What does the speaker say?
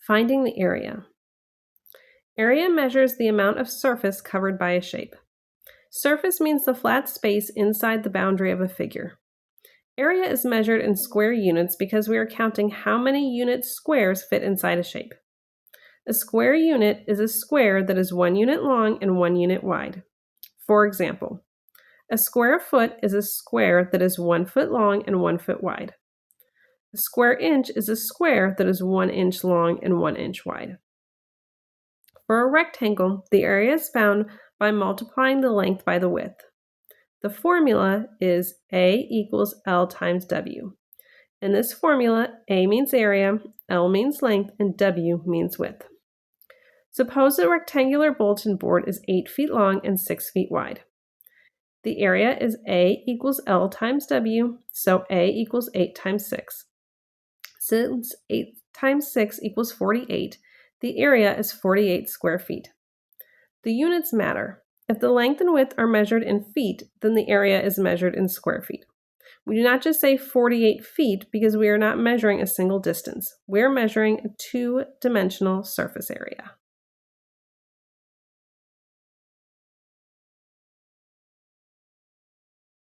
Finding the area. Area measures the amount of surface covered by a shape. Surface means the flat space inside the boundary of a figure. Area is measured in square units because we are counting how many unit squares fit inside a shape. A square unit is a square that is 1 unit long and 1 unit wide. For example, a square foot is a square that is 1 foot long and 1 foot wide. A square inch is a square that is 1 inch long and 1 inch wide. For a rectangle, the area is found by multiplying the length by the width. The formula is A equals L times W. In this formula, A means area, L means length, and W means width. Suppose a rectangular bulletin board is 8 feet long and 6 feet wide. The area is A equals L times W, so A equals 8 times 6. Since 8 times 6 equals 48, the area is 48 square feet. The units matter. If the length and width are measured in feet, then the area is measured in square feet. We do not just say 48 feet because we are not measuring a single distance. We are measuring a two-dimensional surface area.